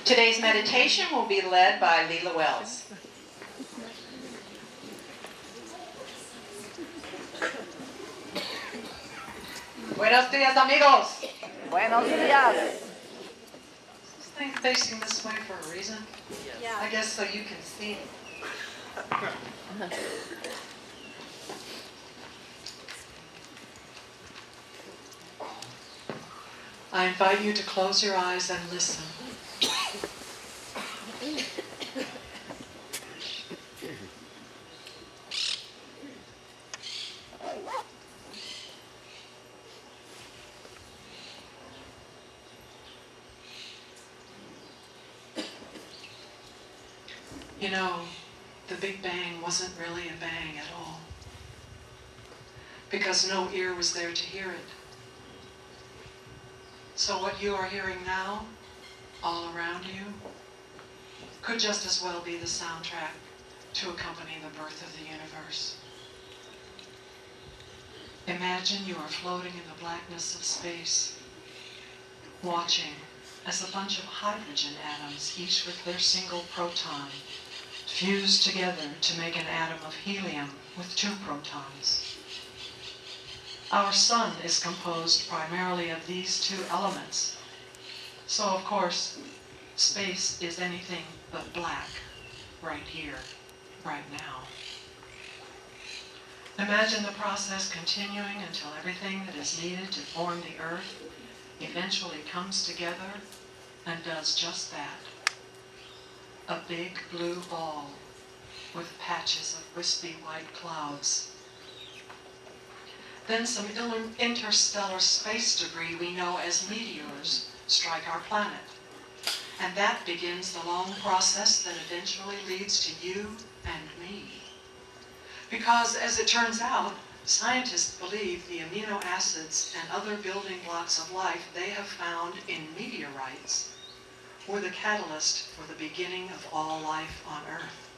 Today's meditation will be led by Leela Wells. Buenos días, amigos. Buenos días. Is this thing facing this way for a reason? Yeah. I guess so you can see. I invite you to close your eyes and listen. You know, the Big Bang wasn't really a bang at all, because no ear was there to hear it. So what you are hearing now, all around you, could just as well be the soundtrack to accompany the birth of the universe. Imagine you are floating in the blackness of space, watching as a bunch of hydrogen atoms, each with their single proton, fuse together to make an atom of helium with 2 protons. Our sun is composed primarily of these 2 elements. So of course, space is anything but black right here, right now. Imagine the process continuing until everything that is needed to form the Earth eventually comes together and does just that. A big blue ball with patches of wispy white clouds. Then some interstellar space debris we know as meteors strike our planet. And that begins the long process that eventually leads to you and me. Because, as it turns out, scientists believe the amino acids and other building blocks of life they have found in meteorites were the catalyst for the beginning of all life on Earth.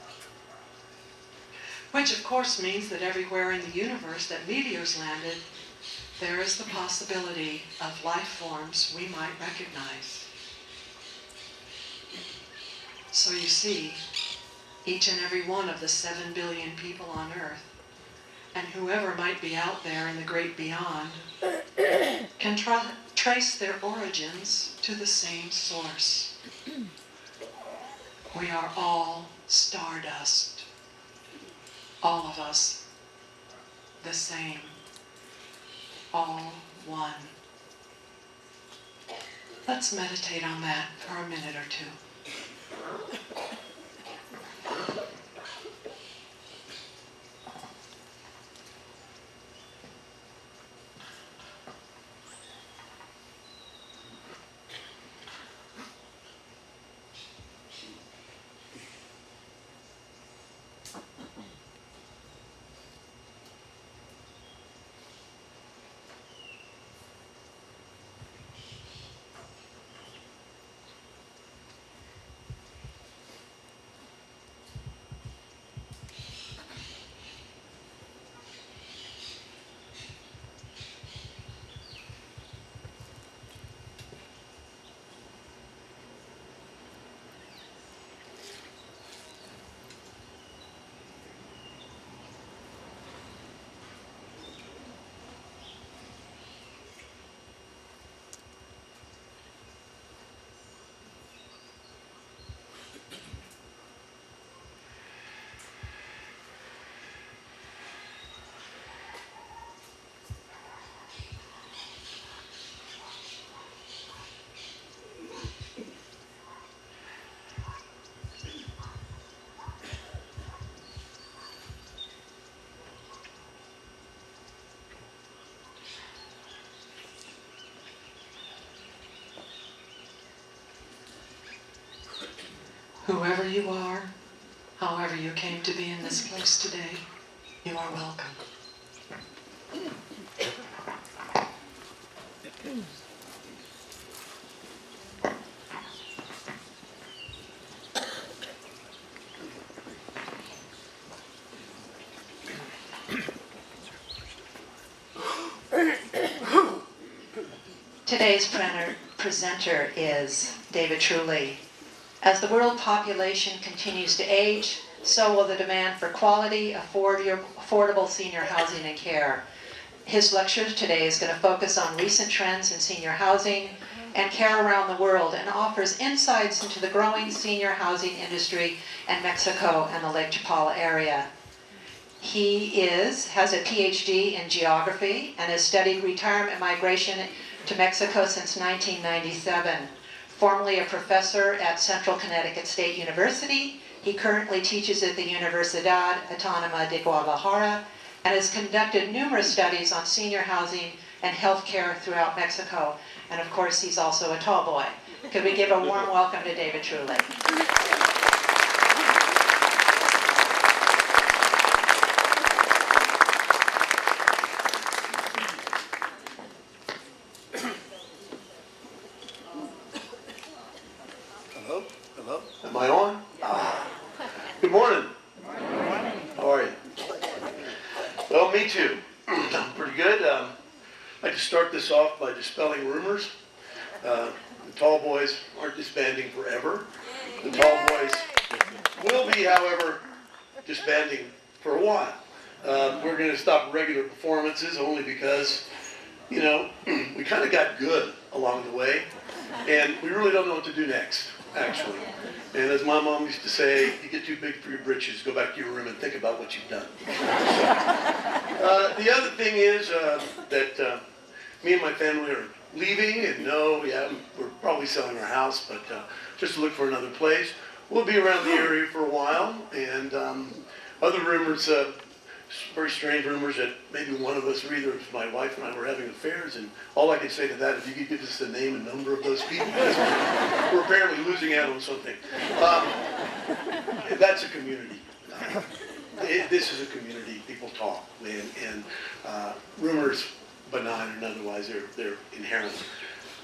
Which of course means that everywhere in the universe that meteors landed, there is the possibility of life forms we might recognize. So you see, each and every one of the 7 billion people on Earth, and whoever might be out there in the great beyond, can trace their origins to the same source. We are all stardust. All of us, the same, all one. Let's meditate on that for a minute or 2. Whoever you are, however you came to be in this place today, you are welcome. Today's presenter is David Trulley. As the world population continues to age, so will the demand for quality, affordable senior housing and care. His lecture today is going to focus on recent trends in senior housing and care around the world, and offers insights into the growing senior housing industry in Mexico and the Lake Chapala area. He has a PhD in geography and has studied retirement migration to Mexico since 1997. Formerly a professor at Central Connecticut State University, he currently teaches at the Universidad Autónoma de Guadalajara and has conducted numerous studies on senior housing and healthcare throughout Mexico. And of course, he's also a tall boy. Could we give a warm welcome to David Truly? Hello? Hello? Am I on? Good morning. How are you? Well, me too. I'm pretty good. I'd like to start this off by dispelling rumors. The tall boys aren't disbanding forever. The tall boys will be, however, disbanding for a while. We're going to stop regular performances only because, you know, we kind of got good along the way, and we really don't know what to do next, actually. And as my mom used to say, you get too big for your britches, go back to your room and think about what you've done. The other thing is that me and my family are leaving, and we're probably selling our house, but just to look for another place. We'll be around the area for a while, and other rumors, very strange rumors that maybe one of us, or either my wife and I, were having affairs, and all I can say to that, if you could give us the name and number of those people, we're apparently losing out on something. That's a community. This is a community. People talk, and rumors, benign or otherwise, they're inherent.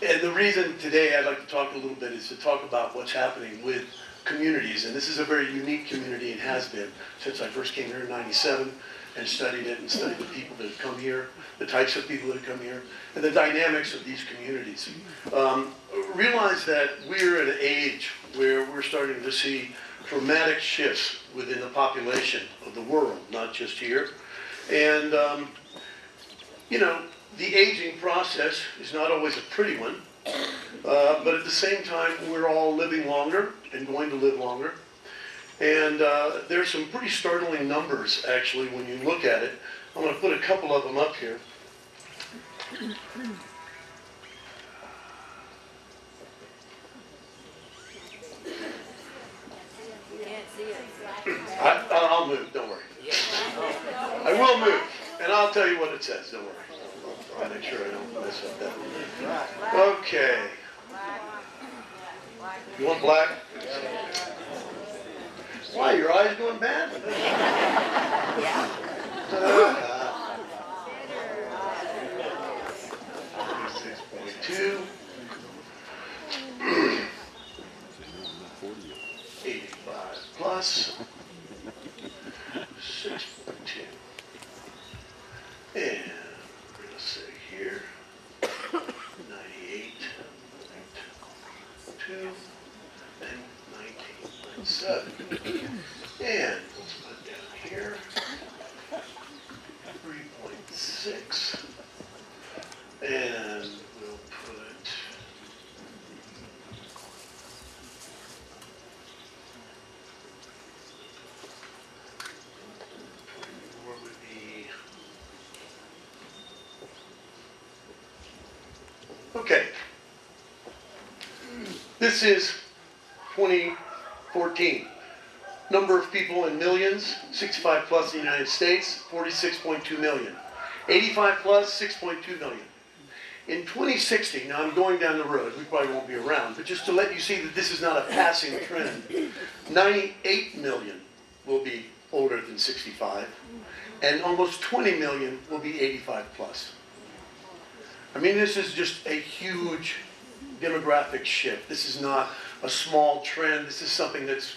And the reason today I'd like to talk a little bit is to talk about what's happening with communities, and this is a very unique community and has been since I first came here in '97 and studied it and studied the people that have come here, the types of people that have come here, and the dynamics of these communities. Realize that we're at an age where we're starting to see dramatic shifts within the population of the world, not just here. And, you know, the aging process is not always a pretty one, but at the same time, we're all living longer and going to live longer. And there's some pretty startling numbers, actually, when you look at it. I'm going to put a couple of them up here. I'll move, don't worry. I will move, and I'll tell you what it says, don't worry. I'll make sure I don't mess up that. Okay. You want black? Why, your eyes going bad? 6.2. 85 plus. 6.2. And we're going to say here, 98, 2, and 19.7. And let's put down here, 3.6. And we'll put would be okay. This is 2014. Number of people in millions, 65 plus in the United States, 46.2 million. 85 plus, 6.2 million. In 2060, now I'm going down the road, we probably won't be around, but just to let you see that this is not a passing trend, 98 million will be older than 65, and almost 20 million will be 85 plus. I mean, this is just a huge demographic shift. This is not a small trend. This is something that's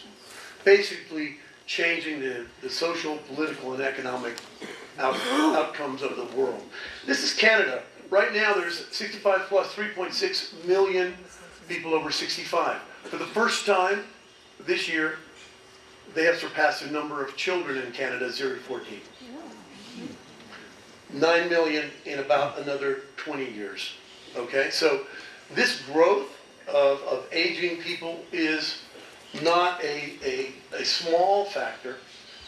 basically changing the social, political, and economic outcomes of the world. This is Canada. Right now, there's 65 plus 3.6 million people over 65. For the first time this year, they have surpassed the number of children in Canada, 0 to 14. 9 million in about another 20 years. Okay, so this growth of aging people is not a small factor,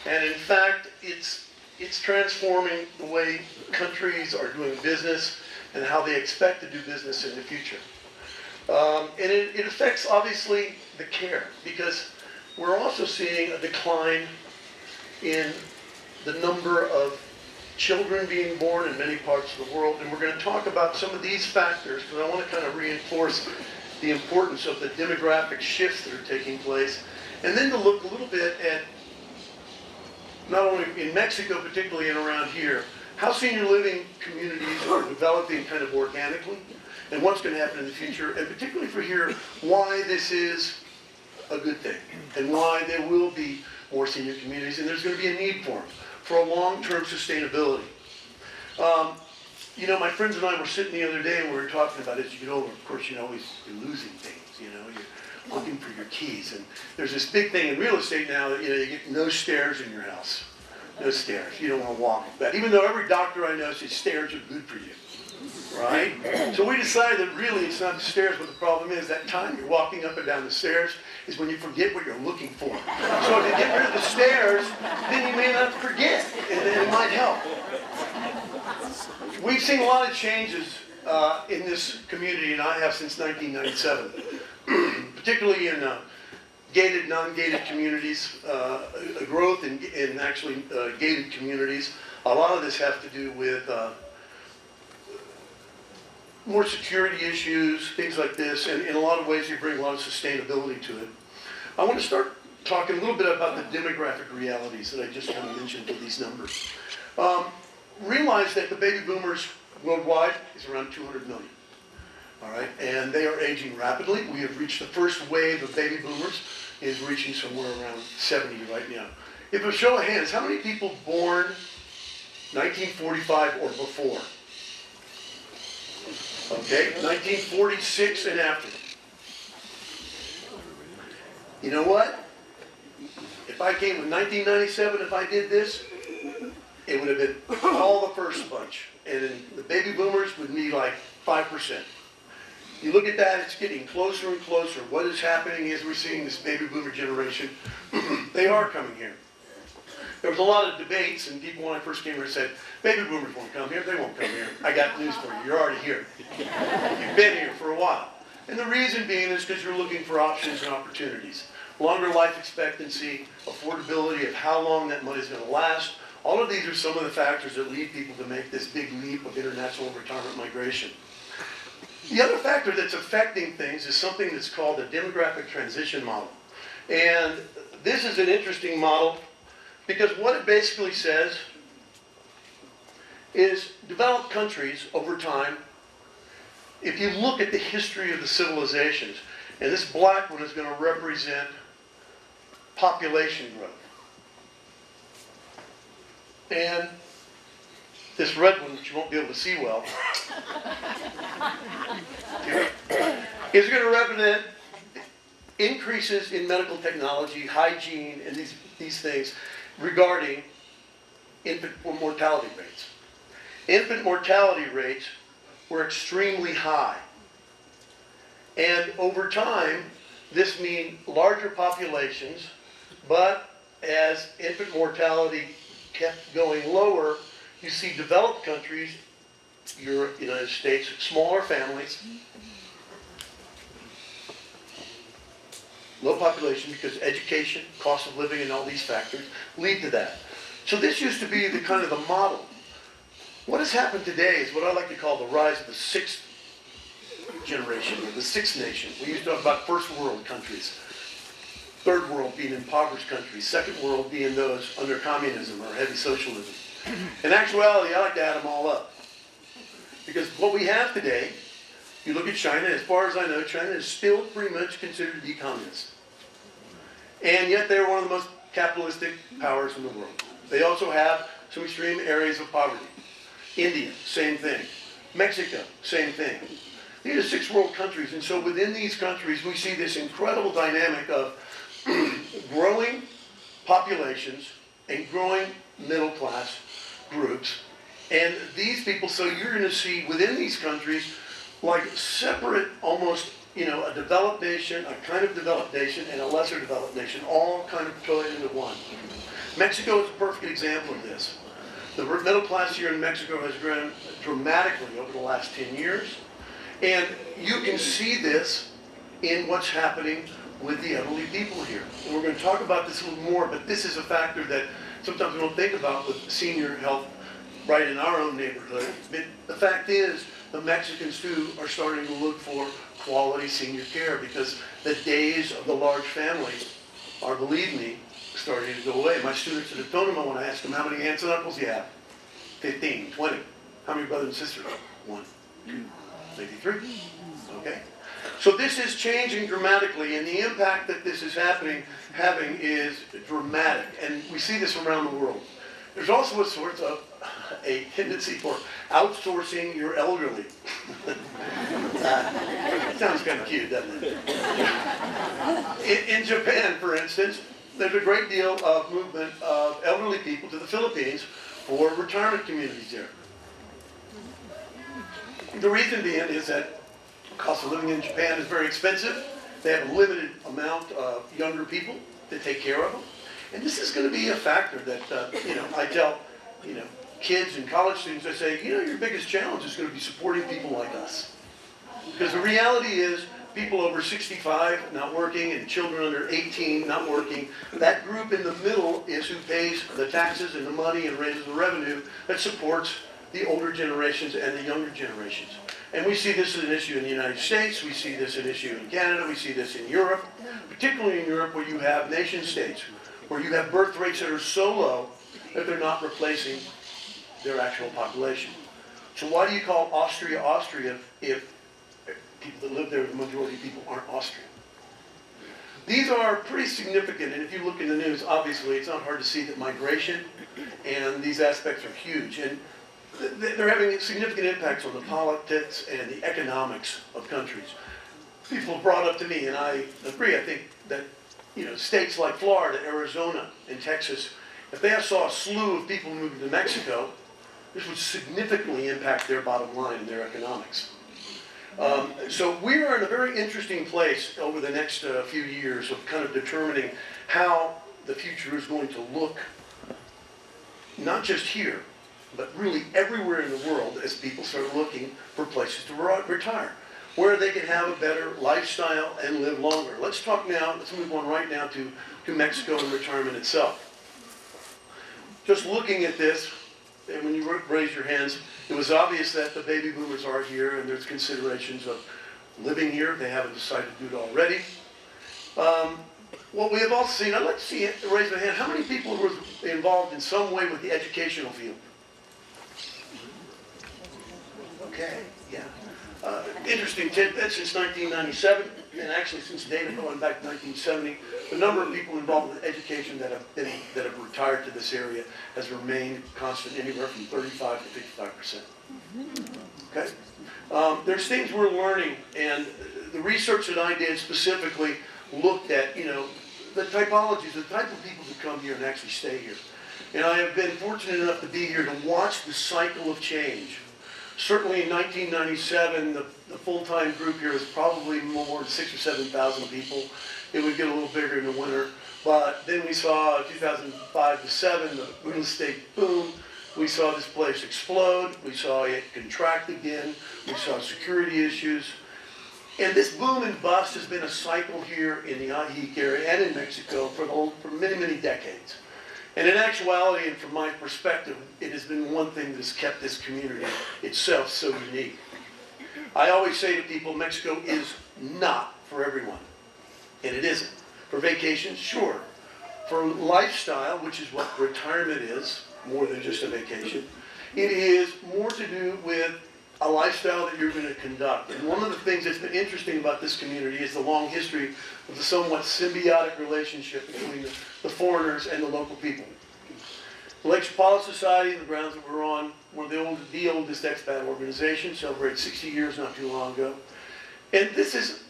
and in fact, it's transforming the way countries are doing business and how they expect to do business in the future. And it affects, obviously, the care, because we're also seeing a decline in the number of children being born in many parts of the world. And we're going to talk about some of these factors, because I want to kind of reinforce the importance of the demographic shifts that are taking place. And then to look a little bit at, not only in Mexico particularly and around here, how senior living communities are developing kind of organically, and what's going to happen in the future, and particularly for here, why this is a good thing, and why there will be more senior communities, and there's going to be a need for them, for a long-term sustainability. You know, my friends and I were sitting the other day and we were talking about as you get older, of course, you're losing things, you know, you're looking for your keys, and there's this big thing in real estate now that, you know, you get no stairs in your house. No stairs. You don't want to walk up that. Even though every doctor I know says stairs are good for you. Right? So we decided that really it's not the stairs, but the problem is that time you're walking up and down the stairs is when you forget what you're looking for. So if you get rid of the stairs, then you may not forget, and it might help. We've seen a lot of changes in this community, and I have since 1997, particularly in gated, non-gated communities, a growth in actually gated communities. A lot of this has to do with more security issues, things like this, and in a lot of ways they bring a lot of sustainability to it. I want to start talking a little bit about the demographic realities that I just kind of mentioned with these numbers. Realize that the baby boomers worldwide is around 200 million. All right, and they are aging rapidly. We have reached the first wave of baby boomers, is reaching somewhere around 70 right now. If a show of hands, how many people born 1945 or before? Okay, 1946 and after. You know what? If I came with 1997, if I did this, it would have been all the first bunch. And then the baby boomers would be like 5%. You look at that, it's getting closer and closer. What is happening is we're seeing this baby boomer generation. They are coming here. There was a lot of debates, and people when I first came here said, baby boomers won't come here. They won't come here. I got news for you. You're already here. You've been here for a while. And the reason being is because you're looking for options and opportunities. Longer life expectancy, affordability of how long that money is going to last. All of these are some of the factors that lead people to make this big leap of international retirement migration. The other factor that's affecting things is something that's called the demographic transition model. And this is an interesting model because what it basically says is developed countries over time, if you look at the history of the civilizations, and this black one is going to represent population growth. And this red one, which you won't be able to see well, is going to represent increases in medical technology, hygiene, and these things regarding infant mortality rates. Infant mortality rates were extremely high. And over time, this means larger populations, but as infant mortality kept going lower, you see developed countries, Europe, United States, smaller families, low population because education, cost of living, and all these factors lead to that. So this used to be the kind of the model. What has happened today is what I like to call the rise of the sixth generation, or the sixth nation. We used to talk about first world countries. Third world being impoverished countries. Second world being those under communism or heavy socialism. In actuality, I like to add them all up. Because what we have today, you look at China, as far as I know, China is still pretty much considered to be communist. And yet they're one of the most capitalistic powers in the world. They also have some extreme areas of poverty. India, same thing. Mexico, same thing. These are six world countries, and so within these countries we see this incredible dynamic of growing populations and growing middle class groups. And these people, so you're going to see within these countries, like separate, almost, you know, a developed nation, a kind of developed nation, and a lesser developed nation, all kind of put into one. Mexico is a perfect example of this. The middle class here in Mexico has grown dramatically over the last 10 years. And you can see this in what's happening with the elderly people here. And we're going to talk about this a little more, but this is a factor that sometimes we don't think about with senior health right in our own neighborhood. But the fact is, the Mexicans too are starting to look for quality senior care because the days of the large family are, believe me, starting to go away. My students at Autonoma, when I ask them how many aunts and uncles you have, 15, 20. How many brothers and sisters? 1, 2, maybe 3. Okay? So this is changing dramatically, and the impact that this is having is dramatic. And we see this around the world. There's also a tendency for outsourcing your elderly. Sounds kind of cute, doesn't it? In Japan, for instance, there's a great deal of movement of elderly people to the Philippines for retirement communities there. The reason being is that the cost of living in Japan is very expensive. They have a limited amount of younger people to take care of them. And this is going to be a factor that, I tell, kids and college students, I say, your biggest challenge is going to be supporting people like us. Because the reality is, people over 65 not working and children under 18 not working, that group in the middle is who pays the taxes and the money and raises the revenue that supports the older generations and the younger generations. And we see this as an issue in the United States, we see this as an issue in Canada, we see this in Europe, particularly in Europe where you have nation states, where you have birth rates that are so low that they're not replacing their actual population. So why do you call Austria, Austria if people that live there, the majority of people aren't Austrian? These are pretty significant, and if you look in the news, obviously it's not hard to see that migration and these aspects are huge. And they're having significant impacts on the politics and the economics of countries. People have brought up to me, and I agree, I think that states like Florida, Arizona, and Texas, if they saw a slew of people moving to Mexico, this would significantly impact their bottom line and their economics. So we are in a very interesting place over the next few years of kind of determining how the future is going to look, not just here, but really everywhere in the world as people start looking for places to retire, where they can have a better lifestyle and live longer. Let's move on right now to Mexico and retirement itself. Just looking at this, and when you raise your hands, it was obvious that the baby boomers are here and there's considerations of living here. They haven't decided to do it already. What we have also seen, I'd like to see, raise my hand, how many people were involved in some way with the educational field? Okay, yeah. Interesting tidbit, since 1997, and actually since data going back to 1970, the number of people involved with education that have retired to this area has remained constant, anywhere from 35 to 55%. Okay? There's things we're learning, and the research that I did specifically looked at, the typologies, the type of people that come here and actually stay here. And I have been fortunate enough to be here to watch the cycle of change. Certainly in 1997, the full-time group here was probably more than 6,000 or 7,000 people. It would get a little bigger in the winter. But then we saw 2005 to 7, the real estate boom. We saw this place explode. We saw it contract again. We saw security issues. And this boom and bust has been a cycle here in the Ajijic area and in Mexico for many, many decades. And in actuality, and from my perspective, it has been one thing that has kept this community itself so unique. I always say to people, Mexico is not for everyone. And it isn't. For vacations, sure. For lifestyle, which is what retirement is, more than just a vacation, it is more to do with a lifestyle that you're going to conduct. And one of the things that's been interesting about this community is the long history of the somewhat symbiotic relationship between the foreigners and the local people. The Lake Chapala Society, the grounds that we're on, were the oldest expat organization, celebrated 60 years not too long ago. And this is,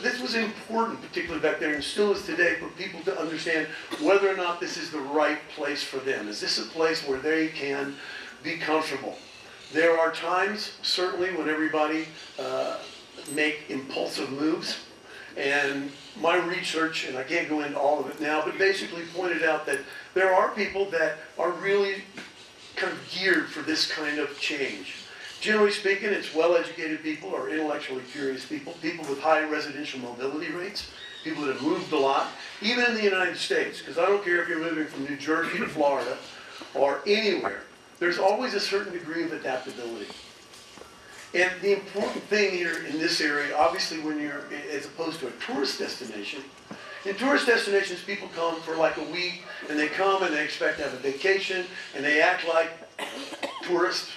this was important, particularly back there, and still is today, for people to understand whether or not this is the right place for them. Is this a place where they can be comfortable? There are times, certainly, when everybody make impulsive moves. And my research, and I can't go into all of it now, but basically pointed out that there are people that are really kind of geared for this kind of change. Generally speaking, it's well-educated people or intellectually curious people, people with high residential mobility rates, people that have moved a lot, even in the United States, because I don't care if you're moving from New Jersey to Florida or anywhere, there's always a certain degree of adaptability. And the important thing here in this area, obviously when you're, as opposed to a tourist destination, in tourist destinations people come for like a week, and they come and they expect to have a vacation, and they act like tourists,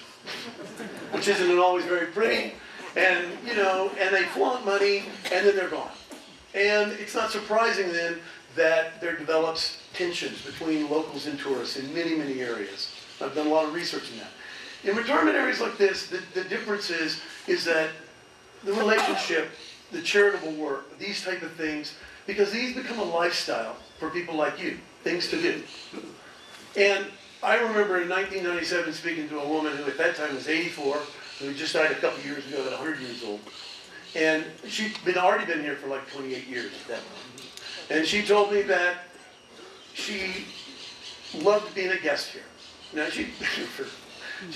which isn't always very pretty, and and they flaunt money, and then they're gone. And it's not surprising then that there develops tensions between locals and tourists in many, many areas. I've done a lot of research in that. In retirement areas like this, the difference is that the relationship, the charitable work, these type of things, because these become a lifestyle for people like you, things to do. And I remember in 1997 speaking to a woman who at that time was 84, who just died a couple years ago at 100 years old. And she'd already been here for like 28 years at that point. And she told me that she loved being a guest here. Now, she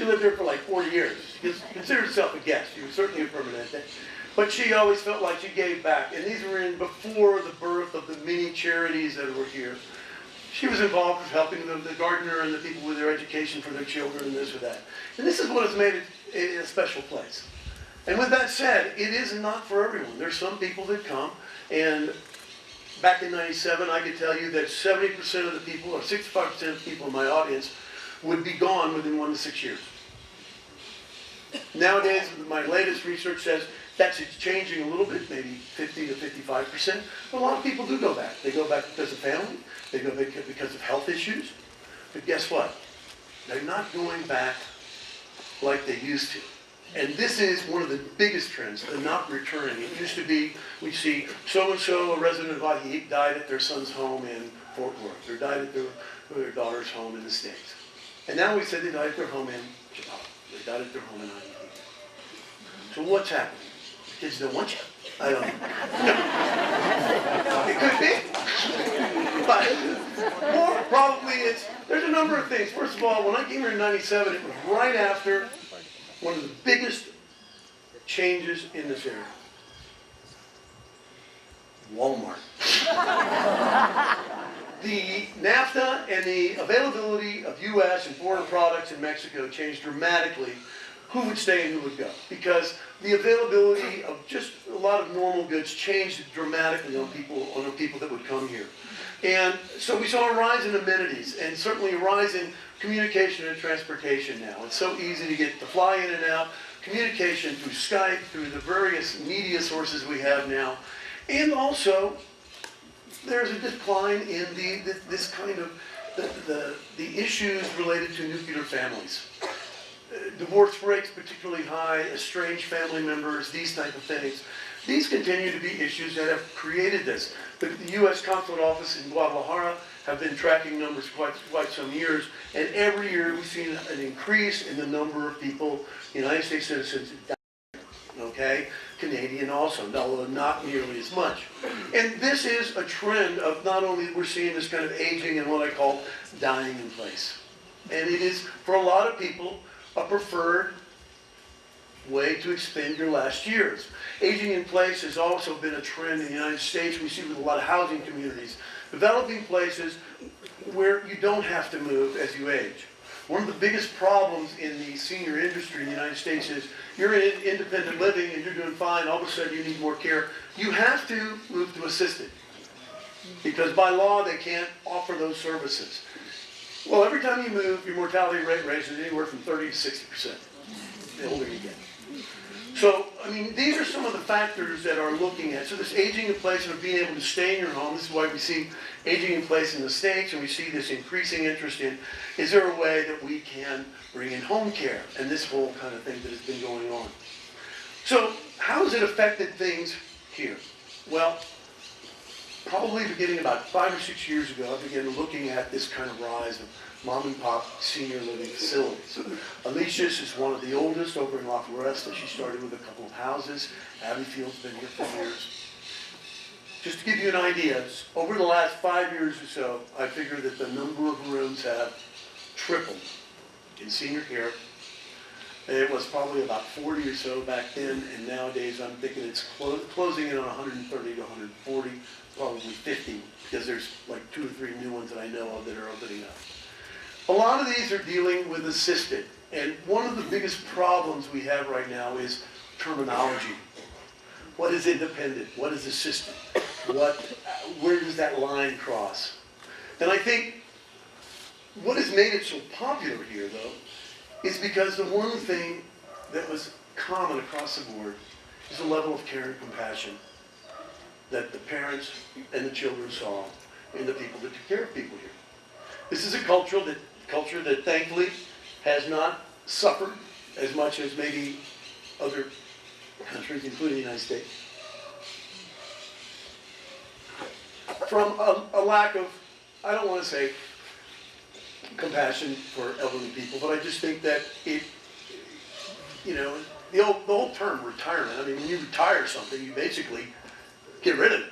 lived here for like 40 years. She considered herself a guest. She was certainly a permanente. But she always felt like she gave back. And these were in before the birth of the many charities that were here. She was involved with helping the gardener and the people with their education for their children and this or that. And this is what has made it a special place. And with that said, it is not for everyone. There's some people that come, and back in 97, I could tell you that 70% of the people, or 65% of the people in my audience, would be gone within 1 to 6 years. Nowadays, my latest research says that's changing a little bit, maybe 50 to 55%. But a lot of people do go back. They go back because of family. They go back because of health issues. But guess what? They're not going back like they used to. And this is one of the biggest trends, the not returning. It used to be, we see so-and-so, a resident of Ajijic, died at their son's home in Fort Worth, or died at their daughter's home in the States. And now we say they died at their home in Chapala. They died at their home in Ajijic. So what's happening? The kids don't want you. I don't know. It could be. But more probably there's a number of things. First of all, when I came here in 97, it was right after one of the biggest changes in this area. Walmart. The NAFTA and the availability of U.S. and foreign products in Mexico changed dramatically who would stay and who would go. Because the availability of just a lot of normal goods changed dramatically on the people that would come here. And so we saw a rise in amenities, and certainly a rise in communication and transportation now. It's so easy to fly in and out, communication through Skype, through the various media sources we have now. And also, there's a decline in this kind of, the issues related to nuclear families. Divorce rates particularly high, estranged family members, these type of things. These continue to be issues that have created this. The U.S. Consulate Office in Guadalajara have been tracking numbers quite some years, and every year we've seen an increase in the number of people, United States citizens, okay? Canadian also, although not nearly as much. And this is a trend of not only we're seeing this kind of aging and what I call dying in place. And it is, for a lot of people, a preferred way to expend your last years. Aging in place has also been a trend in the United States. We see with a lot of housing communities, developing places where you don't have to move as you age. One of the biggest problems in the senior industry in the United States is you're in independent living and you're doing fine, all of a sudden you need more care. You have to move to assisted because by law they can't offer those services. Well, every time you move, your mortality rate raises anywhere from 30 to 60% the older you get. So, I mean, these are some of the factors that are looking at. So this aging in place and being able to stay in your home, this is why we see aging in place in the States, and we see this increasing interest in, is there a way that we can bring in home care and this whole kind of thing that has been going on. So how has it affected things here? Well, probably beginning about 5 or 6 years ago, I began looking at this kind of rise of mom and pop senior living facilities. Alicia's is one of the oldest over in La Floresta. She started with a couple of houses. Abbeyfield's been here for years. Just to give you an idea, over the last 5 years or so, I figure that the number of rooms have tripled in senior care. It was probably about 40 or so back then, and nowadays I'm thinking it's closing in on 130 to 140, probably 50, because there's like 2 or 3 new ones that I know of that are opening up. A lot of these are dealing with assisted, and one of the biggest problems we have right now is terminology. What is independent? What is assisted? Where does that line cross? And I think what has made it so popular here, though, is because the one thing that was common across the board is the level of care and compassion that the parents and the children saw in the people that took care of people here. This is a culture that thankfully has not suffered as much as maybe other countries, including the United States, from a lack of, I don't want to say compassion for elderly people, but I just think that it, the whole term retirement, I mean, when you retire something, you basically get rid of it.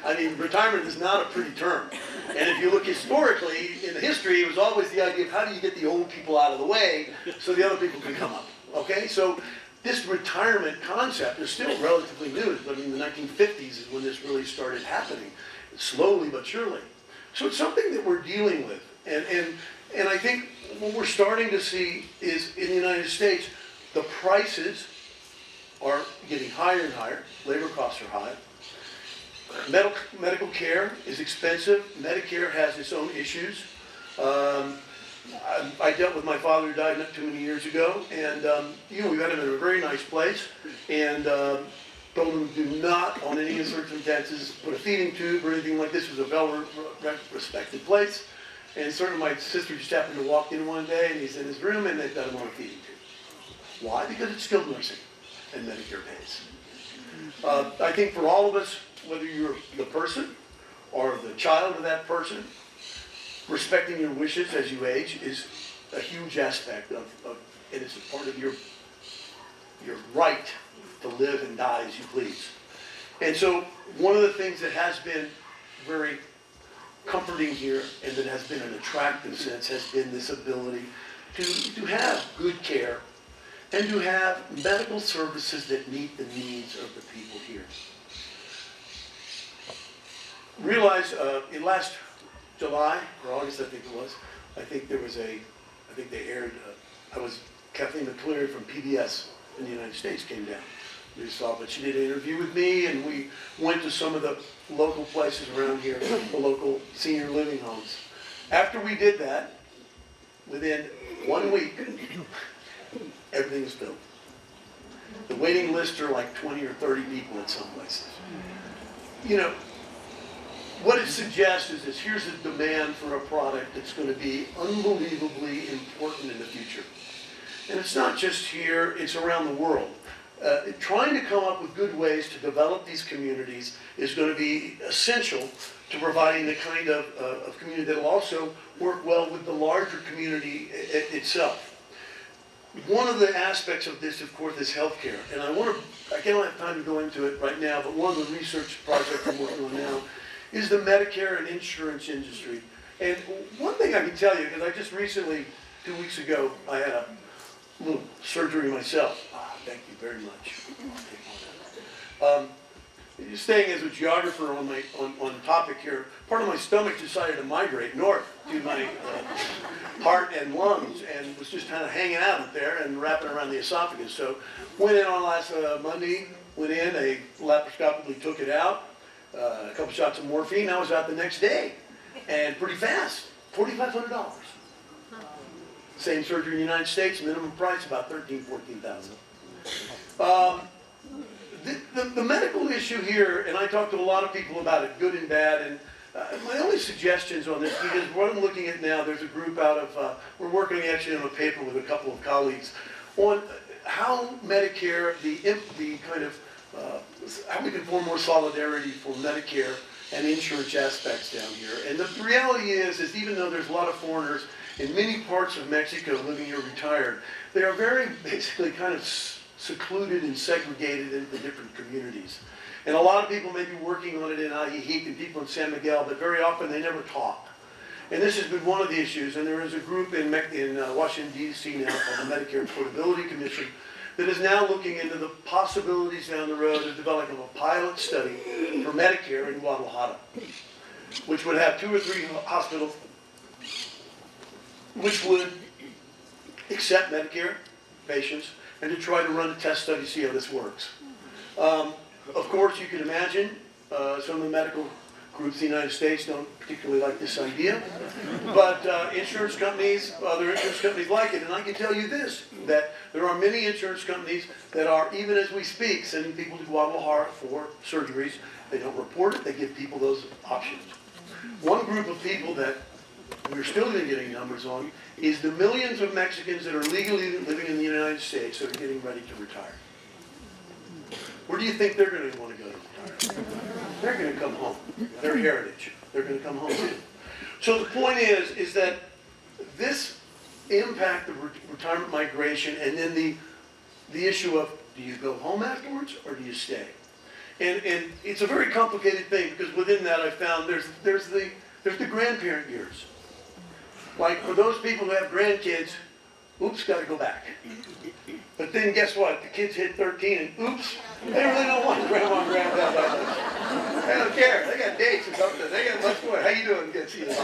I mean, retirement is not a pretty term. And if you look historically, in the history, it was always the idea of how do you get the old people out of the way so the other people can come up, okay? So this retirement concept is still relatively new. I mean, the 1950s is when this really started happening, slowly but surely. So it's something that we're dealing with. And I think what we're starting to see is in the United States, the prices are getting higher and higher. Labor costs are high. Medical care is expensive. Medicare has its own issues. I dealt with my father who died not too many years ago, and we got him in a very nice place, and told him do not, on any circumstances, put a feeding tube or anything like this. It was a well-respected place. And certainly my sister just happened to walk in one day, and he's in his room, and they've got him on a feeding tube. Why? Because it's skilled nursing, and Medicare pays. I think for all of us, whether you're the person or the child of that person, respecting your wishes as you age is a huge aspect of and it's a part of your right to live and die as you please. And so one of the things that has been very comforting here and that has been an attractive sense has been this ability to have good care and to have medical services that meet the needs of the people here. Realize in last July or August, I think it was, I think they aired, Kathleen McCleary from PBS in the United States came down. We saw, but she did an interview with me, and we went to some of the local places around here, the local senior living homes. After we did that, within 1 week, everything was filled. The waiting lists are like 20 or 30 people at some places. What it suggests is this: here's a demand for a product that's going to be unbelievably important in the future. And it's not just here, it's around the world. Trying to come up with good ways to develop these communities is going to be essential to providing the kind of community that will also work well with the larger community itself. One of the aspects of this, of course, is healthcare. And I don't have time to go into it right now, but one of the research projects I'm working on now is the Medicare and Insurance industry. And one thing I can tell you, because I just recently, 2 weeks ago, I had a little surgery myself. Thank you very much. Staying as a geographer on the topic here, part of my stomach decided to migrate north to my heart and lungs, and was just kind of hanging out up there and wrapping around the esophagus. So went in on last Monday, they laparoscopically took it out, a couple shots of morphine. I was out the next day, and pretty fast, $4,500. Same surgery in the United States, minimum price about $13,000, $14,000. The medical issue here, and I talked to a lot of people about it, good and bad, and my only suggestions on this, because what I'm looking at now, there's a group out of, we're working actually on a paper with a couple of colleagues on how Medicare, the kind of how we can form more solidarity for Medicare and insurance aspects down here. And the reality is even though there's a lot of foreigners in many parts of Mexico living here retired, they are very basically kind of secluded and segregated into different communities. And a lot of people may be working on it in Ajijic and people in San Miguel, but very often they never talk. And this has been one of the issues, and there is a group in Washington, D.C. now called the Medicare Affordability Commission that is now looking into the possibilities down the road of developing a pilot study for Medicare in Guadalajara, which would have 2 or 3 hospitals which would accept Medicare patients and to try to run a test study to see how this works. Of course, you can imagine some of the medical groups in the United States don't particularly like this idea, but insurance companies, other insurance companies like it. And I can tell you this, that there are many insurance companies that are, even as we speak, sending people to Guadalajara for surgeries. They don't report it, they give people those options. One group of people that we're still getting numbers on is the millions of Mexicans that are legally living in the United States that are getting ready to retire. Where do you think they're going to want to go to retire? They're going to come home. Their heritage. They're going to come home too. So the point is that this impact of retirement migration, and then the issue of, do you go home afterwards or do you stay? And it's a very complicated thing, because within that I found there's the grandparent years. Like for those people who have grandkids, oops, got to go back. But then guess what? The kids hit 13 and oops, they really don't want grandma and granddad that much. They don't care. They got dates or something. They got much more. How you doing? Good to see you.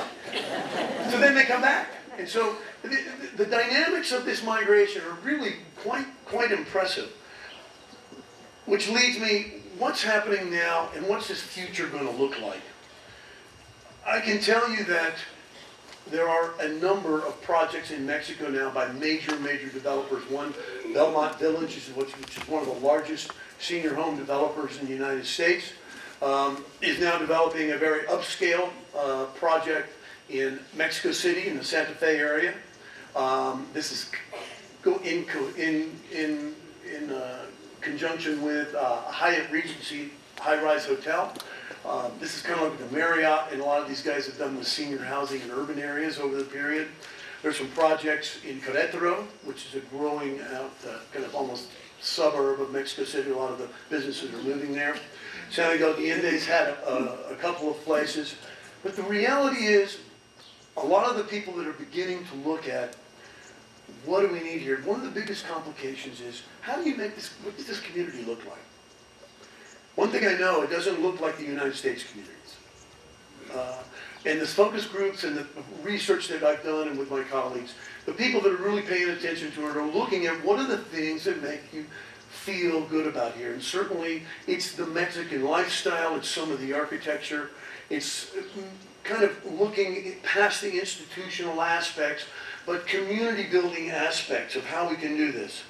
So then they come back. And so the dynamics of this migration are really quite impressive. Which leads me, what's happening now and what's this future going to look like? I can tell you that there are a number of projects in Mexico now by major developers. One, Belmont Village, which is one of the largest senior home developers in the United States, is now developing a very upscale project in Mexico City in the Santa Fe area. This is in conjunction with Hyatt Regency high-rise hotel. This is kind of like the Marriott, and a lot of these guys have done with senior housing in urban areas over the period. There's some projects in Querétaro, which is a growing out kind of almost suburb of Mexico City. A lot of the businesses are moving there. San Miguel de Allende's had a couple of places. But the reality is, a lot of the people that are beginning to look at what do we need here, one of the biggest complications is, how do you make this, what does this community look like? One thing I know, it doesn't look like the United States communities. And the focus groups and the research that I've done and with my colleagues, the people that are really paying attention to it are looking at what are the things that make you feel good about here. And certainly it's the Mexican lifestyle, it's some of the architecture, it's kind of looking past the institutional aspects, but community building aspects of how we can do this.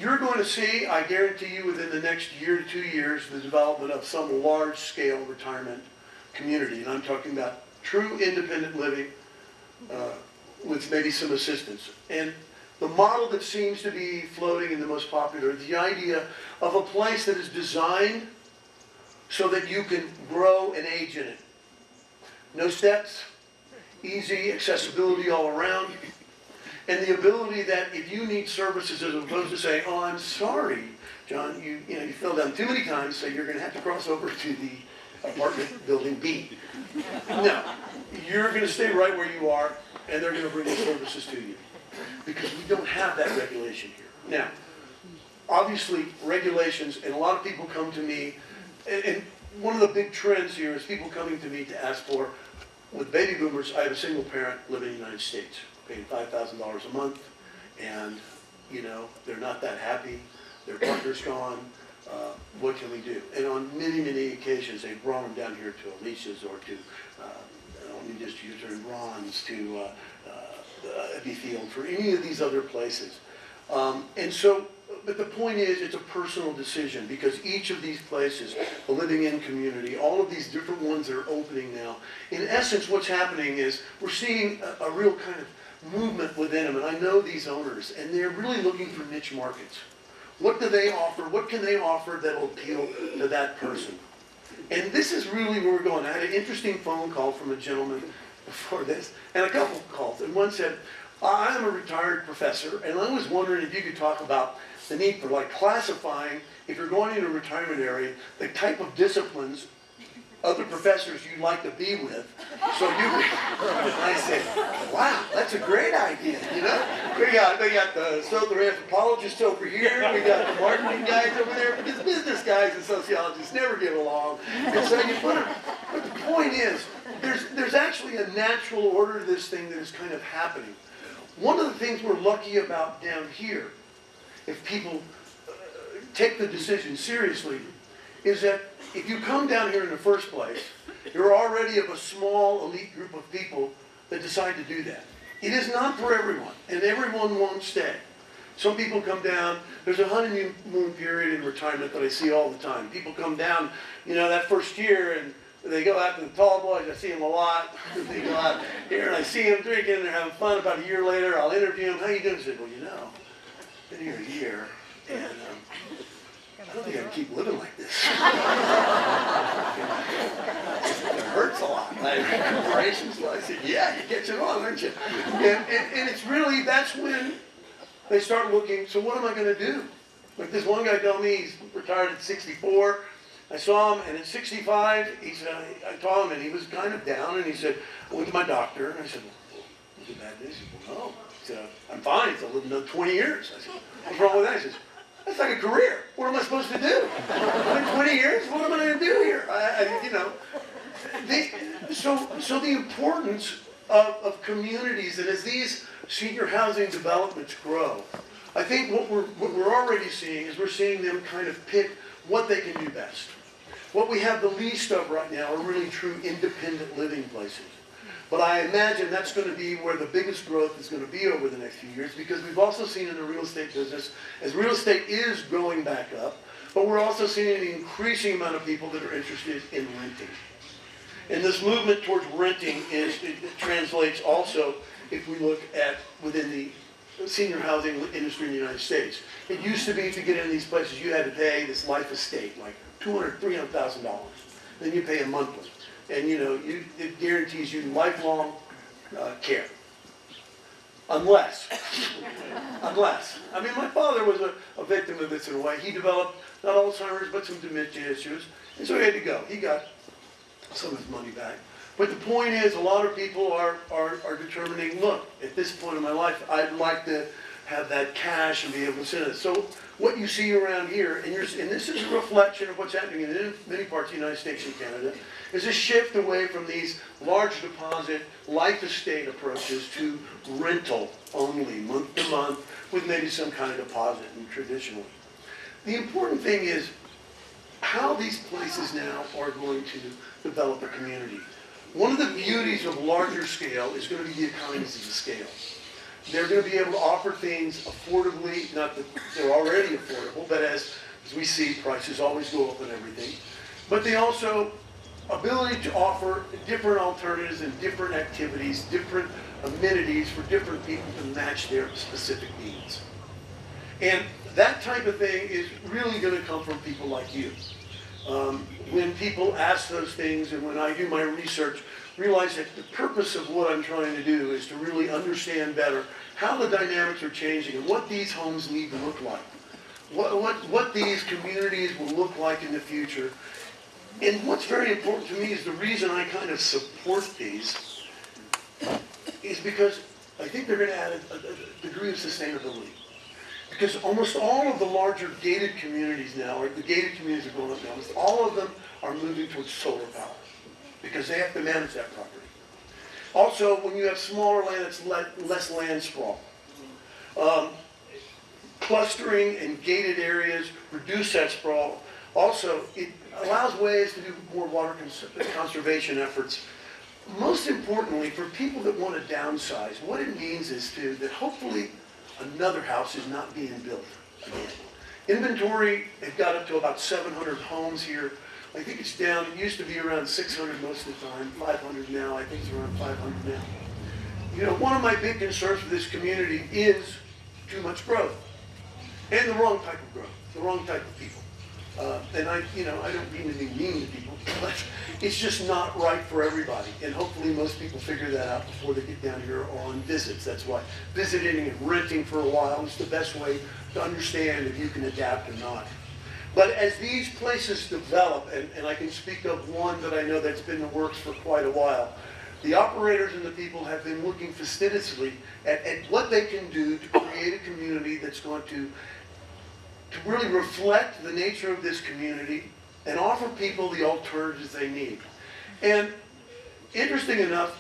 You're going to see, I guarantee you, within the next year to 2 years, the development of some large-scale retirement community. And I'm talking about true independent living with maybe some assistance. And the model that seems to be floating and the most popular is the idea of a place that is designed so that you can grow and age in it. No steps, easy accessibility all around. And the ability that if you need services, as opposed to saying, oh, I'm sorry, John, you fell down too many times, so you're going to have to cross over to the apartment building B. No, you're going to stay right where you are, and they're going to bring the services to you. Because we don't have that regulation here. Now, obviously, regulations, and a lot of people come to me, and one of the big trends here is people coming to me to ask for, with baby boomers, I have a single parent living in the United States, paying $5,000 a month, and, they're not that happy, their partner's gone, what can we do? And on many occasions, they've brought them down here to Alicia's or to, let me just use her in Ron's, to Field, for any of these other places. But the point is, it's a personal decision, because each of these places, the living in community, all of these different ones that are opening now, in essence, what's happening is we're seeing a real kind of movement within them. And I know these owners, and they're really looking for niche markets. What do they offer? What can they offer that will appeal to that person? And this is really where we're going. I had an interesting phone call from a gentleman before this, and a couple of calls. And one said, I'm a retired professor, and I was wondering if you could talk about the need for like classifying, if you're going into a retirement area, the type of disciplines other professors you'd like to be with. So you could, I said, wow, that's a great idea, you know? We got the anthropologists over here, we got the marketing guys over there, because business guys and sociologists never get along. And so you put them, but the point is, there's actually a natural order to this thing that is kind of happening. One of the things we're lucky about down here, if people take the decision seriously, is that if you come down here in the first place, you're already of a small elite group of people that decide to do that. It is not for everyone, and everyone won't stay. Some people come down, there's a honeymoon period in retirement that I see all the time. People come down, you know, that first year, and they go out to the tall boys, I see them a lot. They go out here, and I see them drinking, they're having fun. About a year later, I'll interview them, how you doing? I said, well, you know, been here a year, and I don't think I can keep living like this. It hurts a lot. Operations. I said, yeah, you get it on, aren't you? And it's really, that's when they start looking, so what am I going to do? Like this one guy told me, he's retired at 64. I saw him, and at 65, he said, I saw him, and he was kind of down, and he said, I went to my doctor, and I said, well, was it bad news? He said, well, no. He said, I'm fine. He said, I'll live another 20 years. I said, what's wrong with that? He says, that's like a career. What am I supposed to do? In 20 years? What am I going to do here? You know, so the importance of communities, and as these senior housing developments grow, I think what we're already seeing is we're seeing them kind of pick what they can do best. What we have the least of right now are really true independent living places. But I imagine that's going to be where the biggest growth is going to be over the next few years, because we've also seen in the real estate business, as real estate is growing back up, but we're also seeing an increasing amount of people that are interested in renting. And this movement towards renting it translates also, if we look at within the senior housing industry in the United States. It used to be to get in these places, you had to pay this life estate, like $200,000, $300,000. Then you pay a monthly. And you know, it guarantees you lifelong care. Unless, I mean, my father was a victim of this in a way. He developed not Alzheimer's, but some dementia issues. And so he had to go. He got some of his money back. But the point is, a lot of people are determining, look, at this point in my life, I'd like to have that cash and be able to send it. So what you see around here, and this is a reflection of what's happening in many parts of the United States and Canada, is a shift away from these large deposit, life estate approaches to rental only, month to month, with maybe some kind of deposit and traditionally. The important thing is how these places now are going to develop a community. One of the beauties of larger scale is going to be the economies of scale. They're going to be able to offer things affordably, not that they're already affordable, but as we see, prices always go up and everything. But they also, ability to offer different alternatives and different activities, different amenities for different people to match their specific needs. And that type of thing is really going to come from people like you. When people ask those things, and when I do my research, realize that the purpose of what I'm trying to do is to really understand better how the dynamics are changing and what these homes need to look like. What these communities will look like in the future. And what's very important to me is the reason I kind of support these is because I think they're going to add a degree of sustainability. Because almost all of the larger gated communities now, or the gated communities are going up now, almost all of them are moving towards solar power because they have to manage that property. Also, when you have smaller land, it's less land sprawl. Clustering and gated areas reduce that sprawl. Also, it allows ways to do more water conservation efforts. Most importantly, for people that want to downsize, what it means is that hopefully another house is not being built again. Inventory, it got up to about 700 homes here. I think it's down. It used to be around 600 most of the time, 500 now. I think it's around 500 now. You know, one of my big concerns for this community is too much growth. and the wrong type of growth, the wrong type of people. And I don't mean to be mean to people, but it's just not right for everybody. And hopefully most people figure that out before they get down here on visits. That's why visiting and renting for a while is the best way to understand if you can adapt or not. But as these places develop, and I can speak of one that I know that's been in the works for quite a while, the operators and the people have been looking fastidiously at what they can do to create a community that's going to really reflect the nature of this community and offer people the alternatives they need. And interesting enough,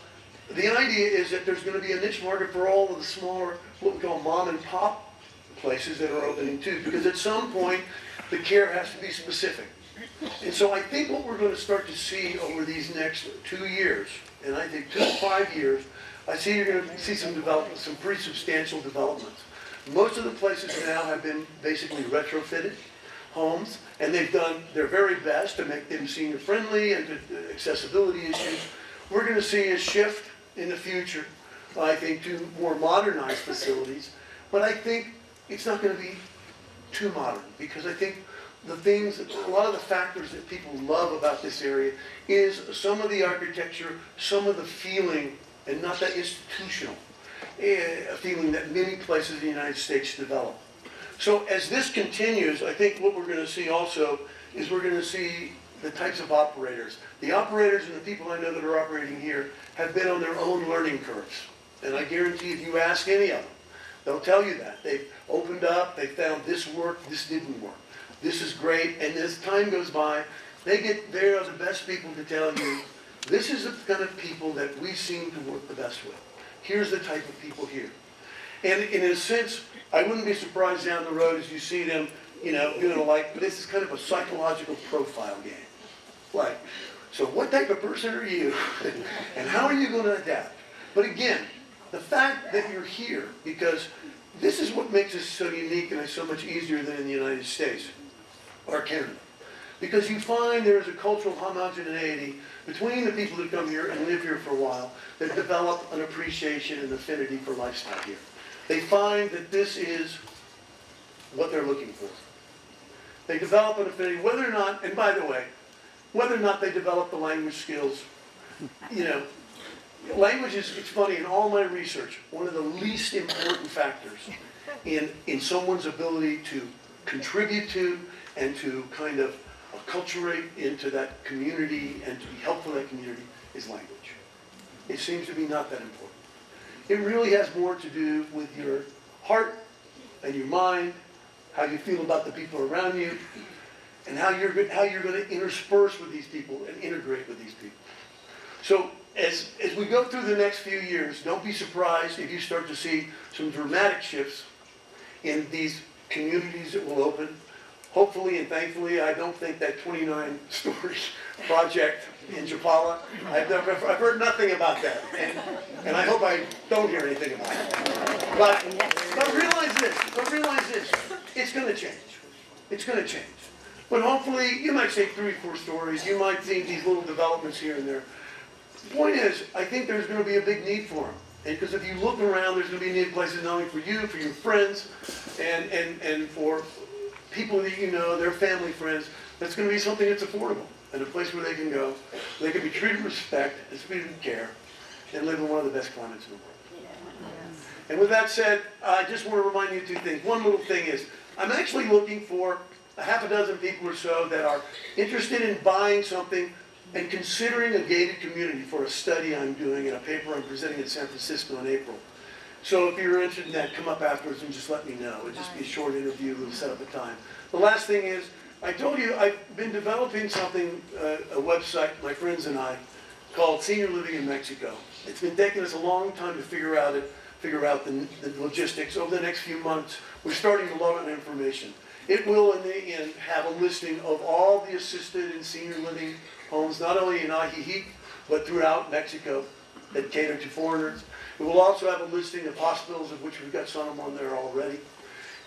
the idea is that there's going to be a niche market for all of the smaller, what we call mom and pop places that are opening too, because at some point the care has to be specific. And so I think what we're going to start to see over these next 2 years, and I think 2 to 5 years, I see you're going to see some development, some pretty substantial developments. Most of the places now have been basically retrofitted homes, and they've done their very best to make them senior friendly and to accessibility issues. We're going to see a shift in the future, I think, to more modernized facilities, but I think it's not going to be too modern, because I think a lot of the factors that people love about this area is some of the architecture, some of the feeling, and not that institutional, a feeling that many places in the United States develop. So as this continues, I think what we're going to see also is we're going to see the types of operators. The operators and the people I know that are operating here have been on their own learning curves. And I guarantee if you ask any of them, they'll tell you that. They've opened up, they found this worked, this didn't work. This is great, and as time goes by, they are the best people to tell you, this is the kind of people that we seem to work the best with. Here's the type of people here. And in a sense, I wouldn't be surprised down the road as you see them, this is kind of a psychological profile game. Like, so what type of person are you? And how are you going to adapt? But again, the fact that you're here, because this is what makes us so unique and so much easier than in the United States or Canada. Because you find there is a cultural homogeneity between the people that come here and live here for a while that develop an appreciation and affinity for lifestyle here. They find that this is what they're looking for. They develop an affinity, whether or not, and by the way, whether or not they develop the language skills, language is, it's funny, in all my research, one of the least important factors in someone's ability to contribute to and to kind of acculturate into that community and to be helpful to that community is language. It seems to be not that important. It really has more to do with your heart and your mind, how you feel about the people around you, and how you're going to intersperse with these people and integrate with these people. So as we go through the next few years, don't be surprised if you start to see some dramatic shifts in these communities that will open. Hopefully and thankfully, I don't think that 29-story project in Chapala, I've heard nothing about that. And I hope I don't hear anything about it. But realize this, it's going to change. It's going to change. But hopefully, you might say 3 or 4 stories, you might see these little developments here and there. The point is, I think there's going to be a big need for them. Because if you look around, there's going to be need places not only for you, for your friends, and for people that you know, their family, friends. That's going to be something that's affordable and a place where they can go. They can be treated with respect and treated with care and live in one of the best climates in the world. And with that said, I just want to remind you 2 things. One little thing is, I'm actually looking for a half a dozen people or so that are interested in buying something and considering a gated community for a study I'm doing in a paper I'm presenting in San Francisco in April. So if you're interested in that, come up afterwards and just let me know. It'll just be a short interview. We'll set up a time. The last thing is, I told you I've been developing something, a website, my friends and I, called Senior Living in Mexico. It's been taking us a long time to figure out the logistics. Over the next few months, we're starting to load on information. It will, in the end, have a listing of all the assisted and senior living homes, not only in Ajijic, but throughout Mexico that cater to foreigners. It will also have a listing of hospitals, of which we've got some on there already.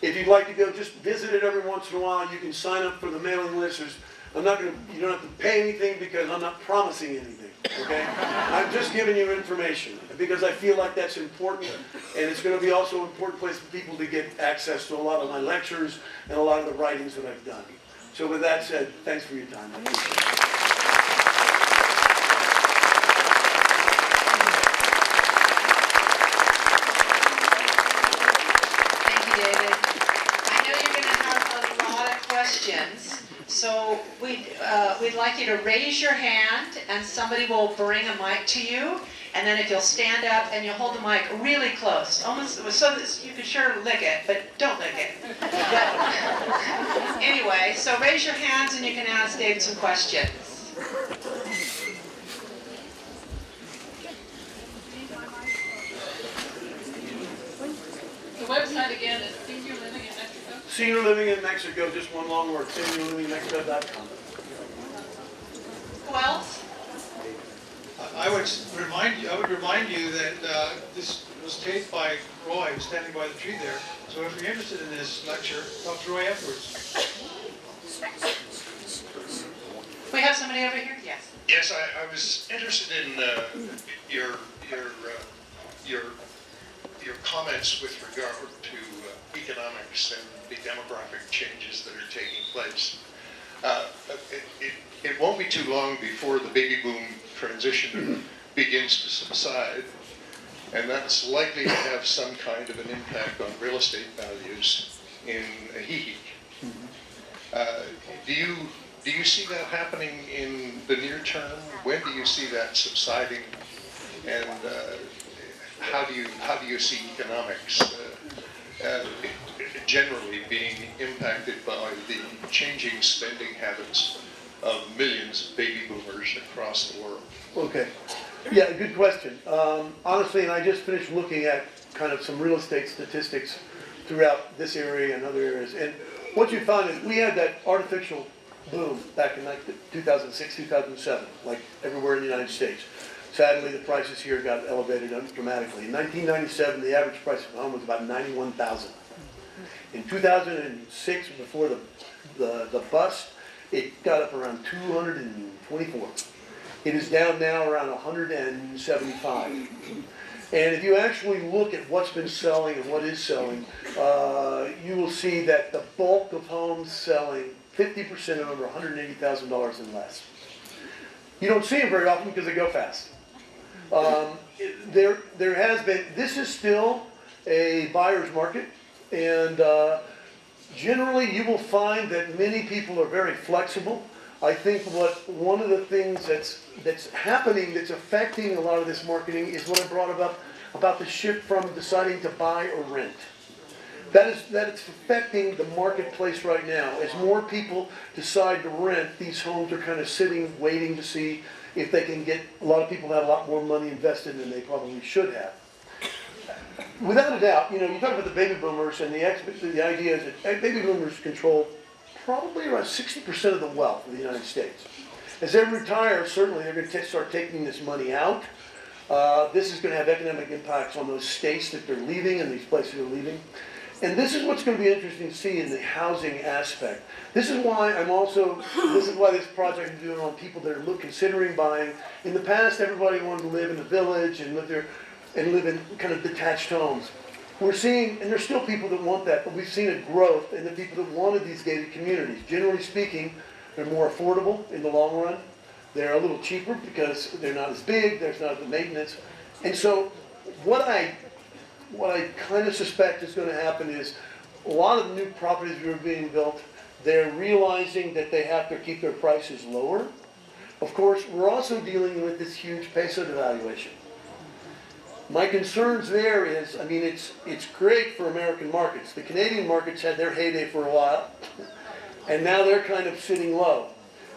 If you'd like to go just visit it every once in a while, you can sign up for the mailing list. There's You don't have to pay anything because I'm not promising anything, okay? I'm just giving you information because I feel like that's important, and it's going to be also an important place for people to get access to a lot of my lectures and a lot of the writings that I've done. So with that said, thanks for your time. I appreciate it. So we'd like you to raise your hand, and somebody will bring a mic to you. And then if you'll stand up and you'll hold the mic really close, almost so that you can sure lick it, but don't lick it. But anyway, so raise your hands and you can ask David some questions. The website again is Senior Living in Mexico. Senior Living in Mexico, just one long word, seniorlivingmexico.com. Who else? I would remind you that this was taped by Roy, who's standing by the tree there. So if you're interested in this lecture, talk to Roy afterwards. We have somebody over here? Yes. Yes, I was interested in your comments with regard to economics and the demographic changes that are taking place. It won't be too long before the baby boom transition begins to subside, and that's likely to have some kind of an impact on real estate values in Ajijic. Do you see that happening in the near term? When do you see that subsiding? And how do you see economics generally being impacted by the changing spending habits of millions of baby boomers across the world? Okay. Yeah, good question. Honestly, and I just finished looking at kind of some real estate statistics throughout this area and other areas. And what you found is we had that artificial boom back in like 2006, 2007, like everywhere in the United States. Sadly, the prices here got elevated dramatically. In 1997, the average price of a home was about $91,000. In 2006, before the bust, it got up around 224. It is down now around 175. And if you actually look at what's been selling and what is selling, you will see that the bulk of homes selling 50% are over $180,000 and less. You don't see them very often because they go fast. There has been, this is still a buyer's market, and generally you will find that many people are very flexible. I think one of the things that's happening, that's affecting a lot of this marketing is what I brought up about the shift from deciding to buy or rent. That it's affecting the marketplace right now. As more people decide to rent, these homes are kind of sitting, waiting to see if they can get, a lot of people have a lot more money invested than they probably should have. Without a doubt, you talk about the baby boomers, and the idea is that baby boomers control probably around 60% of the wealth of the United States. As they retire, certainly they're going to start taking this money out. This is going to have economic impacts on those states that they're leaving and these places they're leaving. And this is what's going to be interesting to see in the housing aspect. This is why this project I'm doing on people that are considering buying. In the past, everybody wanted to live in a village and live in kind of detached homes. We're seeing, and there's still people that want that, but we've seen a growth in the people that wanted these gated communities. Generally speaking, they're more affordable in the long run. They're a little cheaper because they're not as big, there's not the maintenance. And so what I kind of suspect is going to happen is a lot of the new properties that are being built, they're realizing that they have to keep their prices lower. Of course, we're also dealing with this huge peso devaluation. My concerns there is, it's great for American markets. The Canadian markets had their heyday for a while, and now they're kind of sitting low.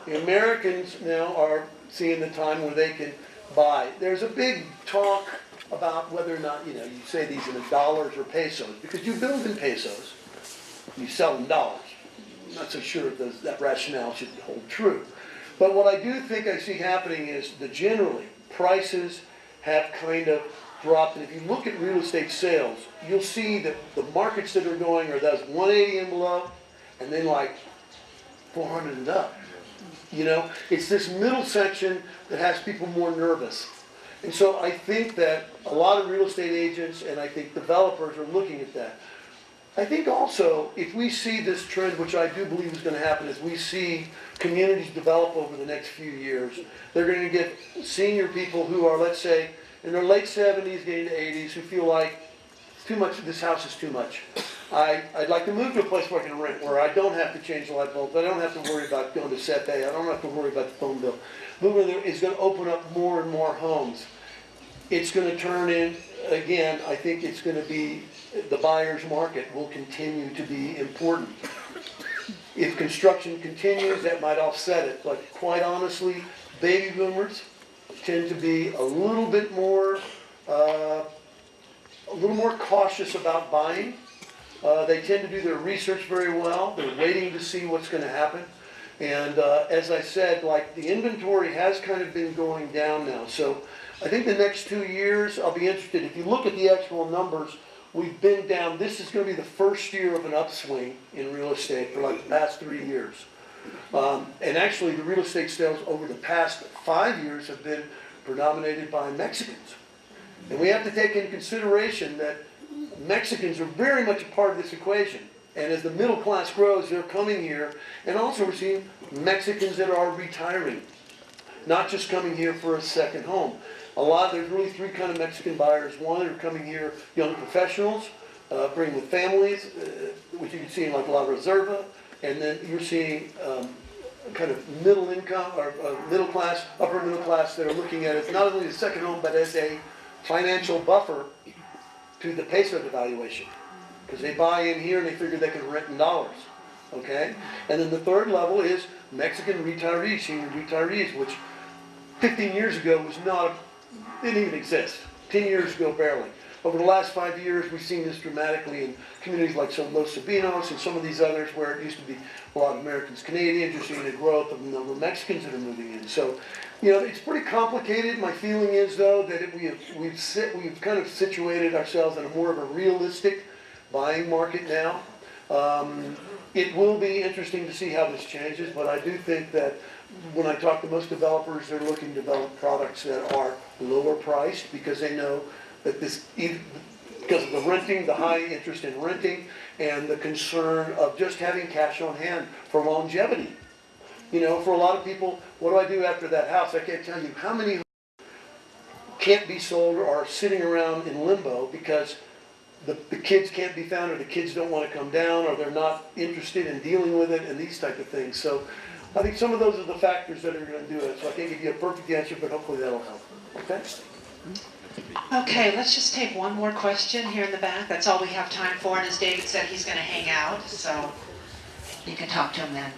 The Americans now are seeing the time where they can buy. There's a big talk about whether or not, you say these in dollars or pesos, because you build in pesos, you sell in dollars. I'm not so sure if that rationale should hold true. But what I do think I see happening is that generally prices have kind of dropped. And if you look at real estate sales, you'll see that the markets that are going are those 180 and below, and then like 400 and up. You know, it's this middle section that has people more nervous. And so I think that a lot of real estate agents and I think developers are looking at that. I think also, if we see this trend, which I do believe is going to happen, as we see communities develop over the next few years, they're going to get senior people who are, let's say, in their late 70s, getting to 80s, who feel like too much, this house is too much. I'd like to move to a place where I can rent, where I don't have to change the light bulbs, I don't have to worry about going to SEPE, I don't have to worry about the phone bill. Moving there is going to open up more and more homes. It's going to turn in, again, I think it's going to be, the buyer's market will continue to be important. If construction continues, that might offset it, but quite honestly, baby boomers tend to be a little bit more cautious about buying. They tend to do their research very well. They're waiting to see what's going to happen. And as I said, like the inventory has kind of been going down now. So I think the next 2 years, I'll be interested. If you look at the actual numbers, we've been down. This is going to be the first year of an upswing in real estate for like the past 3 years. And actually, the real estate sales over the past 5 years have been predominated by Mexicans. And we have to take into consideration that Mexicans are very much a part of this equation. And as the middle class grows, they're coming here. And also we're seeing Mexicans that are retiring, not just coming here for a second home. There's really three kind of Mexican buyers. One, are coming here, young professionals, bringing with families, which you can see in like La Reserva. And then you're seeing kind of middle income, or middle class, upper middle class that are looking at it not only as a second home, but as a financial buffer to the peso devaluation. Because they buy in here and they figure they can rent in dollars. Okay? And then the third level is Mexican retirees, senior retirees, which 15 years ago was not, didn't even exist. 10 years ago, barely. Over the last 5 years, we've seen this dramatically in communities like Los Sabinos and some of these others where it used to be a lot of Americans, Canadians. You're seeing a growth of the number of Mexicans that are moving in. So, you know, it's pretty complicated. My feeling is, though, that we've kind of situated ourselves in a more of a realistic buying market now. It will be interesting to see how this changes, but I do think that when I talk to most developers, they're looking to develop products that are lower priced because they know that because of the renting, the high interest in renting, and the concern of just having cash on hand for longevity. You know, for a lot of people, what do I do after that house? I can't tell you how many can't be sold or are sitting around in limbo because the kids can't be found, or the kids don't want to come down, or they're not interested in dealing with it, and these type of things. So I think some of those are the factors that are going to do it. So I can't give you a perfect answer, but hopefully that'll help. Okay? Okay, let's just take one more question here in the back. That's all we have time for. And as David said, he's going to hang out, so you can talk to him then.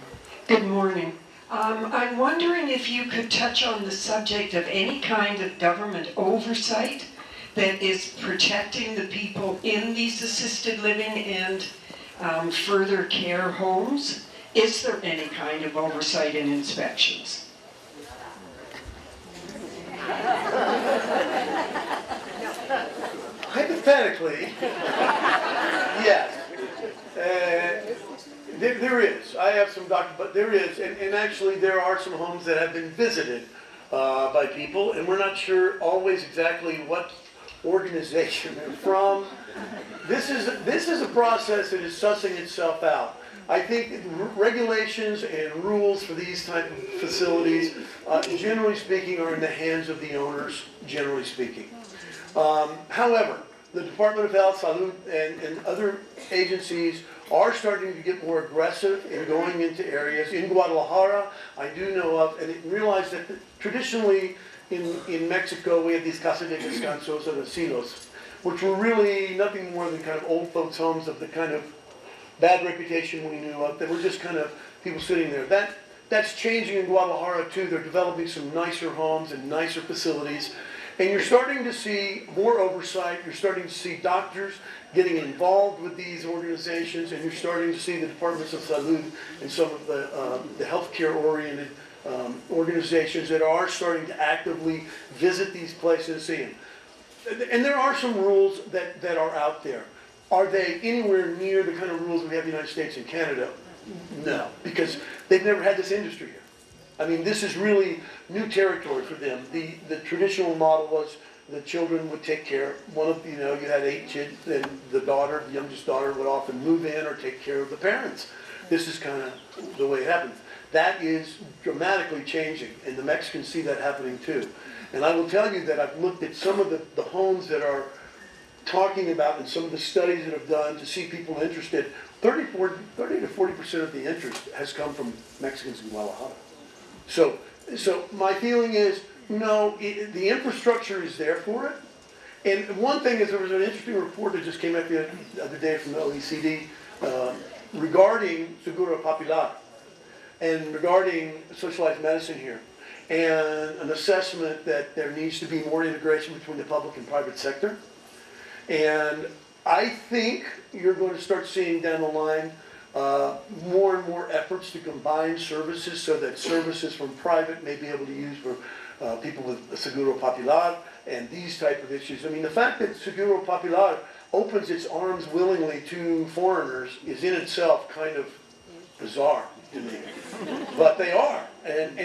Good morning. I'm wondering if you could touch on the subject of any kind of government oversight that is protecting the people in these assisted living and further care homes. Is there any kind of oversight and inspections? Hypothetically, yes. There is. I have some but there is. And actually there are some homes that have been visited by people, and we're not sure always exactly what organization they're from. This is a process that is sussing itself out. I think regulations and rules for these type of facilities, generally speaking, are in the hands of the owners, generally speaking. However, the Department of Health, Salud, and other agencies are starting to get more aggressive in going into areas. In Guadalajara, I do know of, and realize that traditionally in Mexico, we have these casas de descansos or asilos, which were really nothing more than kind of old folks' homes of the kind of bad reputation we knew of, that were just kind of people sitting there. That's changing in Guadalajara too. They're developing some nicer homes and nicer facilities. And you're starting to see more oversight. You're starting to see doctors getting involved with these organizations, and you're starting to see the Departments of Salud and some of the healthcare-oriented organizations that are starting to actively visit these places and see them. And there are some rules that are out there. Are they anywhere near the kind of rules we have in the United States and Canada? No, because they've never had this industry here. I mean, this is really new territory for them. The traditional model was the children would take care. One of, you had 8 kids, and the youngest daughter would often move in or take care of the parents. This is kind of the way it happens. That is dramatically changing, and the Mexicans see that happening too. And I will tell you that I've looked at some of the homes that are talking about and some of the studies that have done to see people interested. 30 to 40% of the interest has come from Mexicans in Guadalajara. So my feeling is, no, the infrastructure is there for it. And one thing is, there was an interesting report that just came out the other day from the OECD regarding Seguro Popular and regarding socialized medicine here, and an assessment that there needs to be more integration between the public and private sector. And I think you're going to start seeing down the line more and more efforts to combine services so that services from private may be able to use for people with Seguro Popular and these type of issues. I mean, the fact that Seguro Popular opens its arms willingly to foreigners is in itself kind of bizarre to me. But they are. And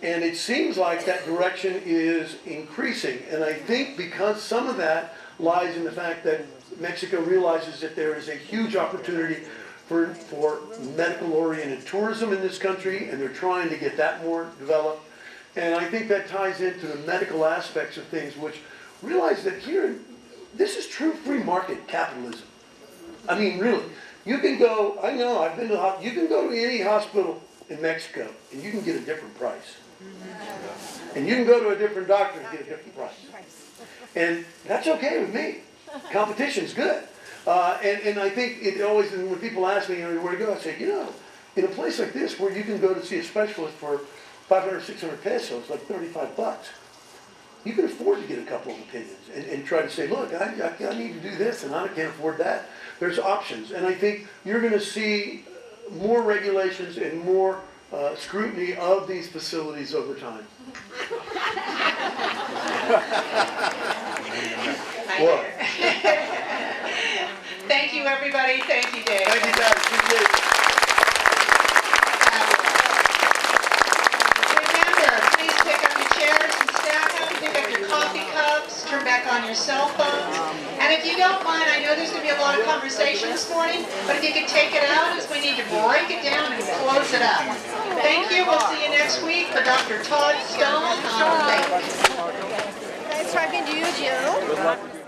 it seems like that direction is increasing. And I think because some of that lies in the fact that Mexico realizes that there is a huge opportunity for medical-oriented tourism in this country, and they're trying to get that more developed. And I think that ties into the medical aspects of things, which realize that here, this is true free market capitalism. I mean, really. You can go, I know, I've been to, you can go to any hospital in Mexico, and you can get a different price. And you can go to a different doctor and get a different price. And that's okay with me. Competition's good. And I think it always, when people ask me, where to go, I say, in a place like this where you can go to see a specialist for 500, 600 pesos, like 35 bucks, you can afford to get a couple of opinions and try to say, look, I need to do this and I can't afford that. There's options. And I think you're going to see more regulations and more scrutiny of these facilities over time. What? Thank you, everybody. Thank you, Dave. Thank you, guys. Appreciate it. Remember, please pick up your chairs and stack them. Pick up your coffee cups. Turn back on your cell phones. And if you don't mind, I know there's going to be a lot of conversation this morning, but if you could take it out, as we need to break it down and close it up. Thank you. We'll see you next week for Dr. Todd Stone on Lake. Nice talking to you, Joe.